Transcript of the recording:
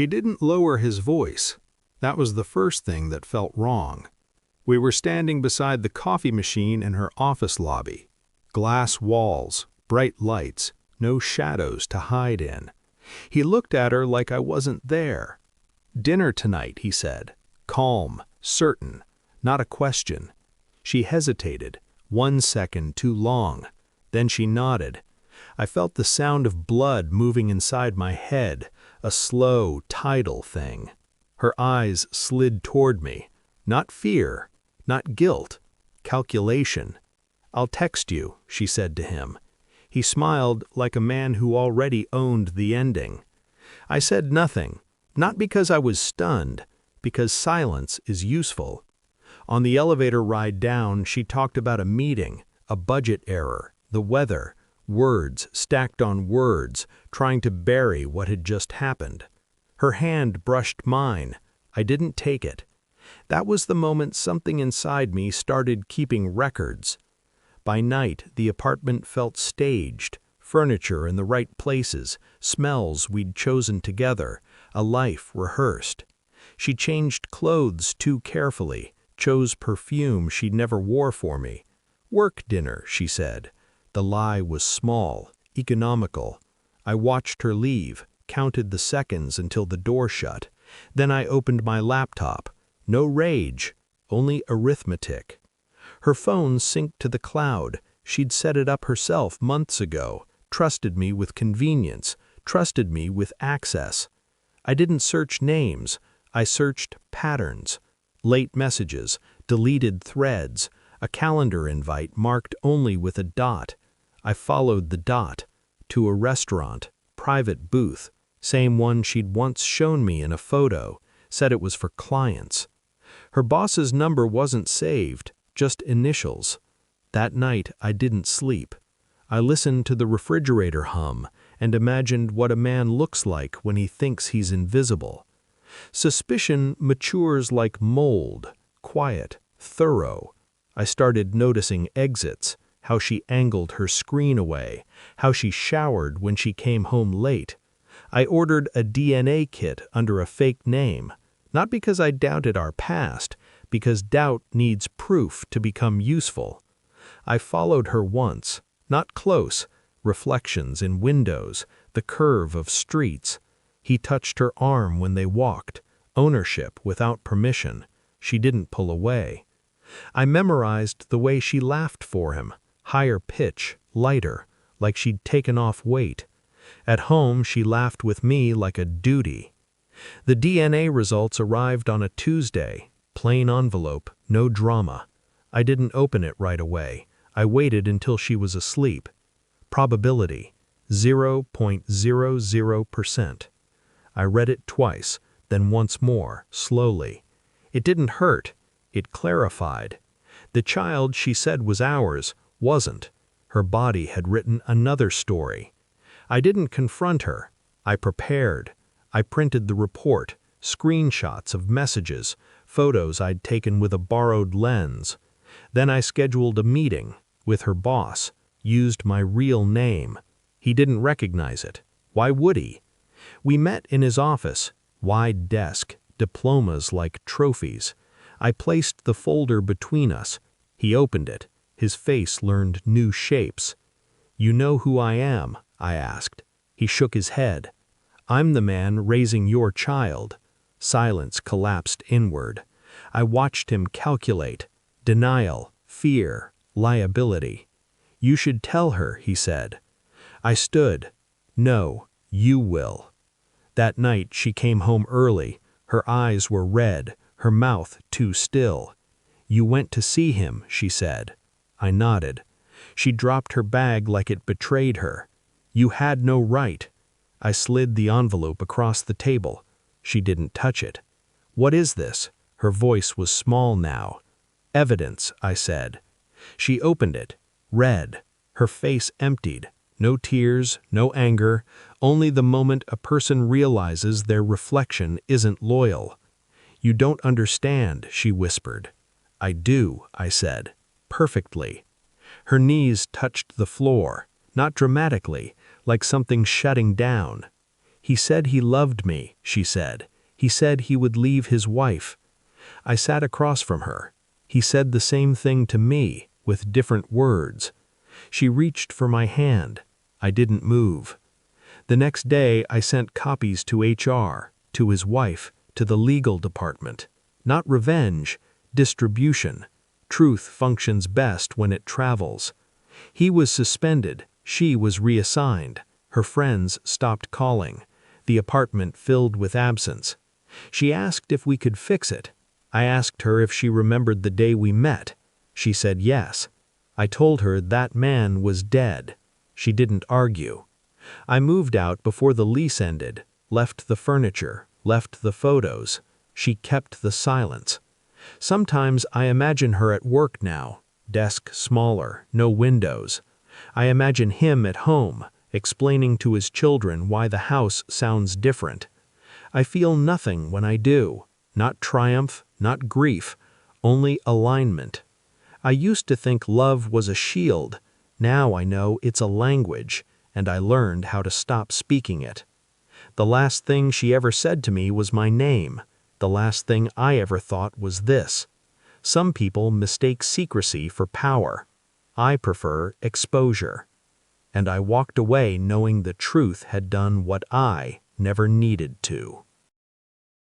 He didn't lower his voice. That was the first thing that felt wrong. We were standing beside the coffee machine in her office lobby. Glass walls, bright lights, no shadows to hide in. He looked at her like I wasn't there. "Dinner tonight," he said. Calm, certain, not a question. She hesitated, 1 second too long. Then she nodded. I felt the sound of blood moving inside my head, a slow, tidal thing. Her eyes slid toward me. Not fear, not guilt, calculation. "I'll text you," she said to him. He smiled like a man who already owned the ending. I said nothing, not because I was stunned, because silence is useful. On the elevator ride down, she talked about a meeting, a budget error, the weather, words stacked on words, trying to bury what had just happened. Her hand brushed mine. I didn't take it. That was the moment something inside me started keeping records. By night, the apartment felt staged, furniture in the right places, smells we'd chosen together, a life rehearsed. She changed clothes too carefully, chose perfume she never wore for me. "Work dinner," she said. The lie was small, economical. I watched her leave, counted the seconds until the door shut. Then I opened my laptop. No rage, only arithmetic. Her phone synced to the cloud. She'd set it up herself months ago, trusted me with convenience, trusted me with access. I didn't search names, I searched patterns. Late messages, deleted threads, a calendar invite marked only with a dot. I followed the dot to a restaurant, private booth, same one she'd once shown me in a photo, said it was for clients. Her boss's number wasn't saved, just initials. That night I didn't sleep. I listened to the refrigerator hum and imagined what a man looks like when he thinks he's invisible. Suspicion matures like mold, quiet, thorough. I started noticing exits, how she angled her screen away, how she showered when she came home late. I ordered a DNA kit under a fake name, not because I doubted our past, because doubt needs proof to become useful. I followed her once, not close, reflections in windows, the curve of streets. He touched her arm when they walked, ownership without permission. She didn't pull away. I memorized the way she laughed for him, higher pitch, lighter, like she'd taken off weight. At home, she laughed with me like a duty. The DNA results arrived on a Tuesday, plain envelope, no drama. I didn't open it right away. I waited until she was asleep. Probability, 0.00%. I read it twice, then once more, slowly. It didn't hurt. It clarified. The child she said was ours wasn't. Her body had written another story. I didn't confront her. I prepared. I printed the report, screenshots of messages, photos I'd taken with a borrowed lens. Then I scheduled a meeting with her boss, used my real name. He didn't recognize it. Why would he? We met in his office, wide desk, diplomas like trophies. I placed the folder between us. He opened it. His face learned new shapes. "You know who I am?" I asked. He shook his head. "I'm the man raising your child." Silence collapsed inward. I watched him calculate. Denial, fear, liability. "You should tell her," he said. I stood. "No, you will." That night she came home early. Her eyes were red, her mouth too still. "You went to see him," she said. I nodded. She dropped her bag like it betrayed her. "You had no right." I slid the envelope across the table. She didn't touch it. "What is this?" Her voice was small now. "Evidence," I said. She opened it, read. Her face emptied. No tears, no anger, only the moment a person realizes their reflection isn't loyal. "You don't understand," she whispered. "I do," I said. "Perfectly." Her knees touched the floor, not dramatically, like something shutting down. "He said he loved me," she said. "He said he would leave his wife." I sat across from her. He said the same thing to me, with different words. She reached for my hand. I didn't move. The next day I sent copies to HR, to his wife, to the legal department. Not revenge, distribution. Truth functions best when it travels. He was suspended, she was reassigned. Her friends stopped calling. The apartment filled with absence. She asked if we could fix it. I asked her if she remembered the day we met. She said yes. I told her that man was dead. She didn't argue. I moved out before the lease ended, left the furniture, left the photos. She kept the silence. Sometimes I imagine her at work now, desk smaller, no windows. I imagine him at home, explaining to his children why the house sounds different. I feel nothing when I do, not triumph, not grief, only alignment. I used to think love was a shield. Now I know it's a language, and I learned how to stop speaking it. The last thing she ever said to me was my name. The last thing I ever thought was this: some people mistake secrecy for power. I prefer exposure. And I walked away knowing the truth had done what I never needed to.